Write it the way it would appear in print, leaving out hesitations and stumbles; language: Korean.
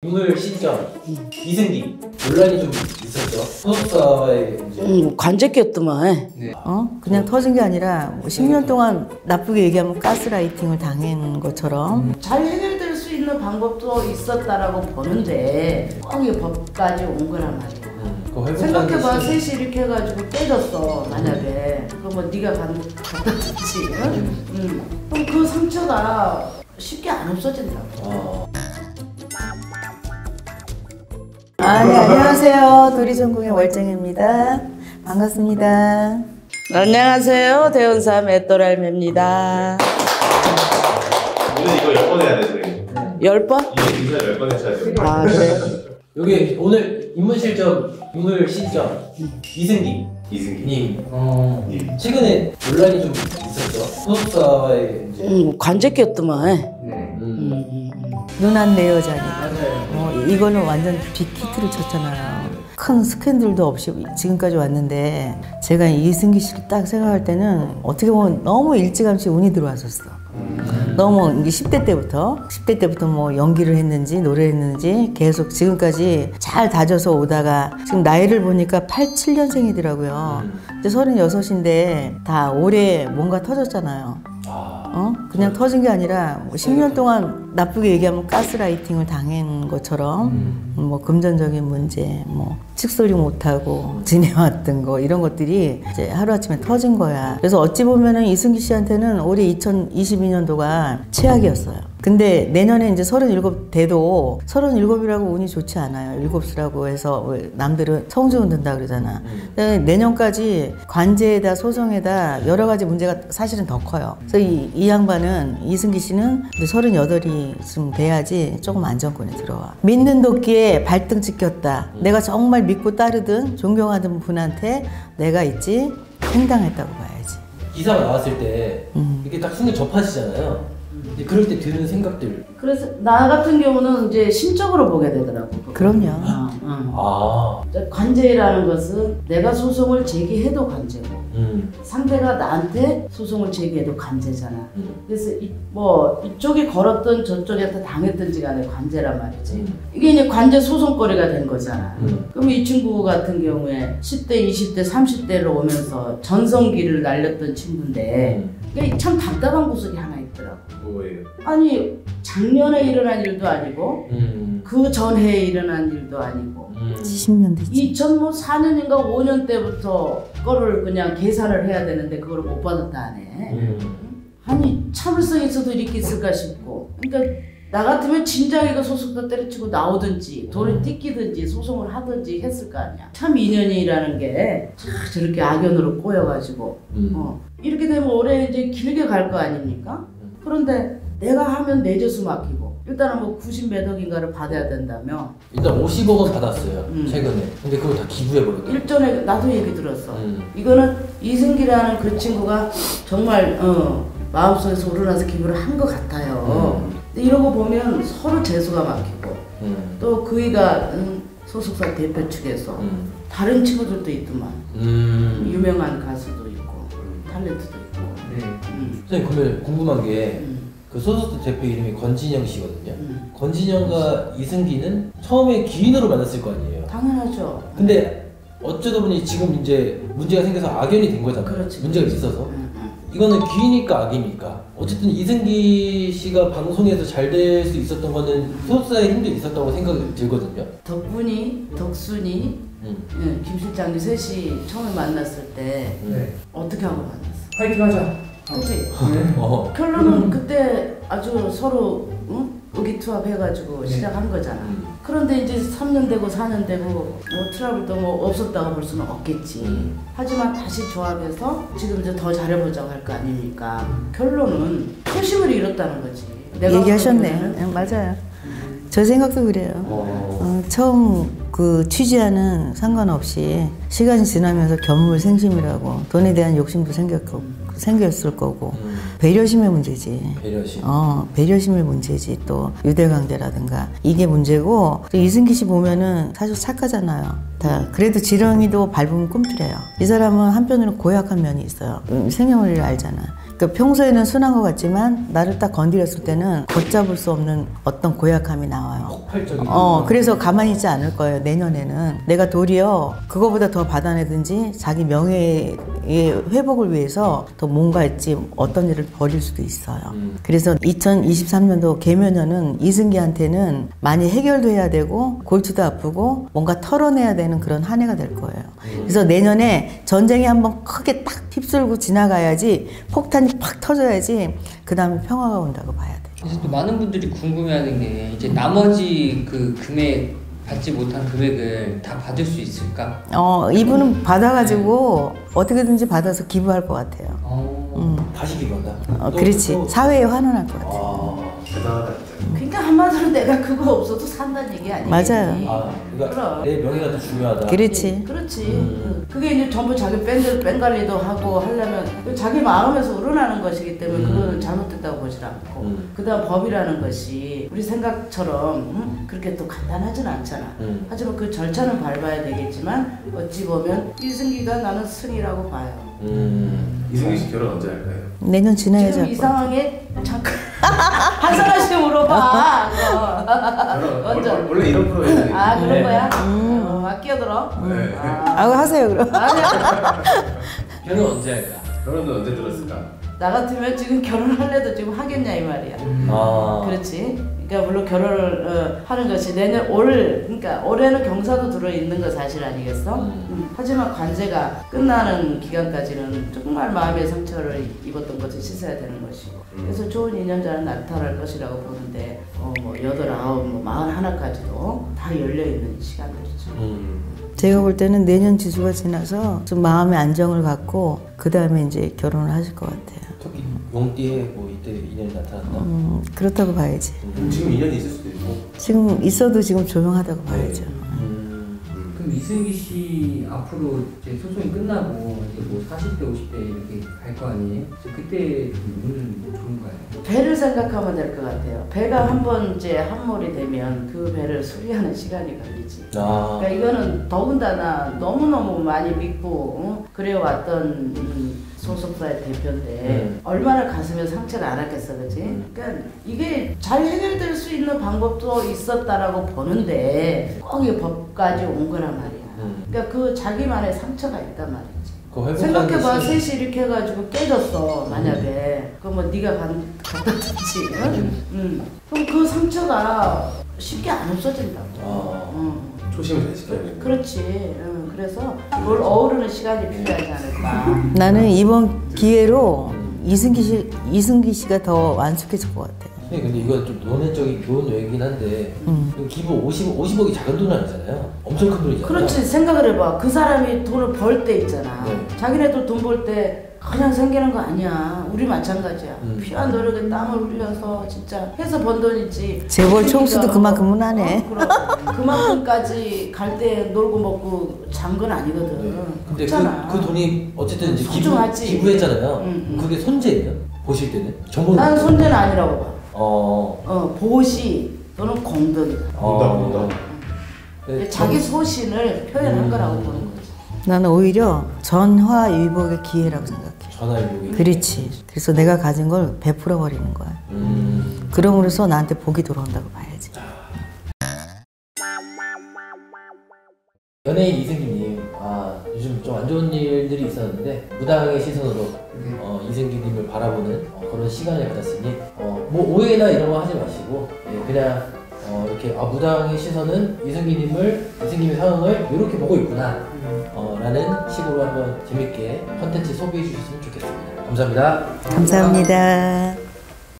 오늘 시점 이승기 논란이 좀 있었죠. 소속사의 이제 관제꼈더만. 네. 그냥 터진 게 아니라 뭐 10년 동안 나쁘게 얘기하면 가스라이팅을 당한 것처럼 잘 해결될 수 있는 방법도 있었다라고 보는데 꼭 이게 법까지 온 거란 말이야. 생각해봐. 셋이 이렇게 해가지고 때렸어 만약에. 그럼 뭐 네가 갖다 줬지. 그럼 그 상처가 쉽게 안 없어진다고. 네, 안녕하세요. 도리전공의 월정입니다. 반갑습니다. 안녕하세요. 대원사 맷돌알매입니다. 오늘 이거 10번 해야 돼, 선생님. 10번? 이게 인사 10번 했어야 돼요. 아, 그래요? 여기 오늘 인물 실점 이승기 이승기. 님. 최근에 논란이 좀 있었죠. 소속사의 이제 관제꼈더만. 누난 내 여자니. 맞아요. 이거는 완전 빅히트를 쳤잖아요. 큰 스캔들도 없이 지금까지 왔는데 제가 이승기 씨를 딱 생각할 때는 어떻게 보면 너무 일찌감치 운이 들어왔었어. 너무 이게 10대 때부터 뭐 연기를 했는지 노래를 했는지 계속 지금까지 잘 다져서 오다가 지금 나이를 보니까 87년생이더라고요. 이제 36인데 다 올해 뭔가 터졌잖아요. 그냥 터진 게 아니라 뭐 10년 동안 나쁘게 얘기하면 가스라이팅을 당한 것처럼 뭐 금전적인 문제, 뭐 칙소리 못하고 지내왔던 거 이런 것들이 이제 하루아침에 터진 거야. 그래서 어찌 보면은 이승기 씨한테는 올해 2022년도가 최악이었어요. 근데 내년에 이제 37 돼도 37이라고 운이 좋지 않아요. 7수라고 해서 남들은 성주운 든다 그러잖아. 내년까지 관제에다 소송에다 여러 가지 문제가 사실은 더 커요. 그래서 이 양반은 이승기 씨는 38이쯤 돼야지 조금 안정권에 들어와. 믿는 도끼에 발등 찍혔다. 내가 정말 믿고 따르던 존경하던 분한테 내가 있지 횡당했다고 봐야지. 기사가 나왔을 때 이렇게 딱 순간 접하시잖아요. 그럴 때 드는 생각들. 그래서 나 같은 경우는 이제 심적으로 보게 되더라고. 그럼요. 관제라는 것은 내가 소송을 제기해도 관제고 상대가 나한테 소송을 제기해도 관제잖아. 그래서 뭐 이쪽이 걸었던 저쪽한테 당했든지 간에 관제란 말이지. 이게 이제 관제 소송거리가 된 거잖아. 그럼 이 친구 같은 경우에 10대, 20대, 30대로 오면서 전성기를 날렸던 친구인데 이게 참 답답한 구석이 하나 있더라고. 뭐예요? 아니 작년에 일어난 일도 아니고 그 전해에 일어난 일도 아니고 10년 됐지. 2004년인가 5년 때부터 거를 그냥 계산을 해야 되는데 그걸 못 받았다 하네. 아니 참을성이 있어도 이렇게 있을까 싶고. 그러니까 나 같으면 진작 이거 소속사 때려치고 나오든지 돈을 뜯기든지 소송을 하든지 했을 거 아니야. 참 인연이라는 게 저렇게 악연으로 꼬여가지고 이렇게 되면 올해 이제 길게 갈 거 아닙니까? 그런데 내가 하면 내재수 맡기고 일단은 뭐 90몇 억인가를 받아야 된다며. 일단 50억은 받았어요. 최근에. 근데 그걸 다 기부해버렸다. 일전에 나도 얘기 들었어. 이거는 이승기라는 그 친구가 정말 마음속에서 우러나서 기부를 한 것 같아요. 근데 이런 거 보면 서로 재수가 막히고 또 그이가 소속사 대표 측에서 다른 친구들도 있더만. 유명한 가수도 있고 탤런트도 있고. 선생님 그러면 궁금한 게 그 소속사 대표 이름이 권진영 씨거든요. 권진영과 이승기는 처음에 기인으로 만났을 거 아니에요. 당연하죠. 근데 어쩌다 보니 지금 이제 문제가 생겨서 악연이 된 거잖아요. 그렇지. 문제가 있어서. 이거는 기이니까 악이니까. 어쨌든 이승기 씨가 방송에서 잘 될 수 있었던 거는 소속사의 힘도 있었다고 생각이 들거든요. 덕순이, 김 실장님 셋이 처음에 만났을 때 어떻게 하고 만났어? 파이팅 하자. 그치? 결론은 그때 아주 서로 의기투합해가지고 시작한 거잖아. 그런데 이제 3년 되고 4년 되고 뭐 트러블도 뭐 없었다고 볼 수는 없겠지. 하지만 다시 조합해서 지금 이제 더 잘해보자고 할 거 아닙니까? 결론은 초심을 잃었다는 거지. 얘기하셨네. 맞아요. 저 생각도 그래요. 처음 그 취지와는 상관없이 시간이 지나면서 견물생심이라고 돈에 대한 욕심도 생겼을 거고 배려심의 문제지. 배려심. 배려심의 문제지. 또 유대관계라든가 이게 문제고. 또 이승기 씨 보면은 사실 착하잖아요. 다 그래도 지렁이도 밟으면 꿈틀해요. 이 사람은 한편으로 고약한 면이 있어요. 생년월일 알잖아. 그 평소에는 순한 것 같지만 나를 딱 건드렸을 때는 걷잡을 수 없는 어떤 고약함이 나와요. 폭발적인. 그래서 가만히 있지 않을 거예요. 내년에는 내가 도리어 그거보다 더 받아내든지 자기 명예의 회복을 위해서 더 뭔가 있지 어떤 일을 벌일 수도 있어요. 그래서 2023년도 개묘년은 이승기한테는 많이 해결도 해야 되고 골치도 아프고 뭔가 털어내야 되는 그런 한 해가 될 거예요. 그래서 내년에 전쟁이 한번 크게 딱 휩쓸고 지나가야지, 폭탄이 팍 터져야지 그 다음에 평화가 온다고 봐야 돼. 그래서 또 많은 분들이 궁금해하는 게 이제 나머지 그 금액 받지 못한 금액을 다 받을 수 있을까? 이분은 받아가지고 어떻게든지 받아서 기부할 것 같아요. 다시 기부한다. 그렇지. 사회에 환원할 것 같아요. 대단하다 진짜. 그러니까 한마디로 내가 그거 없어도 산다는 얘기 아니겠니? 맞아요. 그러니까 그럼. 내 명예가 더 중요하다. 그렇지. 그렇지. 그게 이제 전부 자기 뺑 관리도 하고 하려면 자기 마음에서 우러나는 것이기 때문에 그거는 잘못됐다고 보질 않고 그다음 법이라는 것이 우리 생각처럼 그렇게 또 간단하진 않잖아. 하지만 그 절차는 밟아야 되겠지만 어찌 보면 이승기가 나는 승이라고 봐요. 이승기 씨 결혼 언제 할까요? 내년 지나야지. 지금 할 이 것 같아요. 상황에 잠깐 한상아 씨 물어봐. 먼저. 원래 이런 프로그램이 그런 거야? 막 끼어들어? 네. 하세요 그럼. 결혼 언제 할까? 결혼은 언제 들었을까? 나 같으면 지금 결혼할래도 지금 하겠냐 이 말이야. 그렇지. 그러니까 물론 결혼을 하는 것이 그러니까 올해는 경사도 들어 있는 거 사실 아니겠어? 하지만 관제가 끝나는 기간까지는 정말 마음의 상처를 입었던 것을 씻어야 되는 것이고. 그래서 좋은 인연자는 나타날 것이라고 보는데 뭐 8, 9, 41까지도 다 열려 있는 시간들이죠. 제가 볼 때는 내년 지수가 지나서 좀 마음의 안정을 갖고 그 다음에 이제 결혼을 하실 것 같아요. 특히 용띠에 뭐 이때 인연이 나타난다. 그렇다고 봐야지. 지금 인연이 있을 수도 있고. 지금 있어도 지금 조용하다고 봐야죠. 그럼 이승기 씨 앞으로 이제 소송이 끝나고 이제 뭐 40대, 50대 이렇게 갈 거 아니에요? 그때 운은 좋은가요? 배를 생각하면 될 것 같아요. 배가 한번 이제 함몰이 되면 그 배를 수리하는 시간이 걸리지. 그러니까 이거는 더군다나 너무너무 많이 믿고 그래왔던 소속사의 대표인데 얼마나 가슴에 상처를 안 했겠어, 그치? 그러니까 이게 잘 해결될 수 있는 방법도 있었다라고 보는데 꼭 이 법까지 온 거란 말이야. 그러니까 그 자기만의 상처가 있단 말이지. 생각해봐, 셋이 이렇게 해가지고 깨졌어, 만약에. 그럼 뭐 네가 갔다든지, 그럼 그 상처가 쉽게 안 없어진다고. 초심을 잘 지켜야 돼. 그렇지. 그래서 그걸 어우르는 시간이 필요하지 않을까. 나는 이번 기회로 이승기 씨가 더 완숙해질 것 같아요. 네, 근데 이건 좀 논의적인 교훈 외이긴 한데 기부 50억이 작은 돈은 아니잖아요. 엄청 큰 돈이잖아요. 그렇지. 생각을 해봐. 그 사람이 돈을 벌 때 있잖아. 자기네도 돈 벌 때 그냥 생기는 거 아니야. 우리 마찬가지야. 피한 노력에 땀을 흘려서 진짜 해서 번 돈이지. 재벌 총수도 그만큼은 하네. 그럼 그만큼까지 갈 때 놀고 먹고 잔 건 아니거든. 근데 그렇잖아. 그 돈이 어쨌든 이제 소중하지. 기부했잖아요. 그게 손재예요? 보실 때는? 정보는 난 손재는 아니라고 봐. 보시 또는 공덕이다. 공덕. 네, 자기 소신을 표현한 거라고 보는 거지. 나는 오히려 전화위복의 기회라고 생각해. 전화위복이. 그렇지. 그래서 내가 가진 걸 베풀어 버리는 거야. 그럼으로써 나한테 복이 들어온다고 봐야지. 연예인 이승기님, 요즘 좀 안 좋은 일들이 있었는데 무당의 시선으로 이승기님을 바라보는 그런 시간을 가졌으니 뭐 오해나 이런 거 하지 마시고 그냥 이렇게 무당의 시선은 이승기님의 상황을 이렇게 보고 있구나 라는 식으로 한번 재밌게 컨텐츠 소비해 주셨으면 좋겠습니다. 감사합니다. 감사합니다.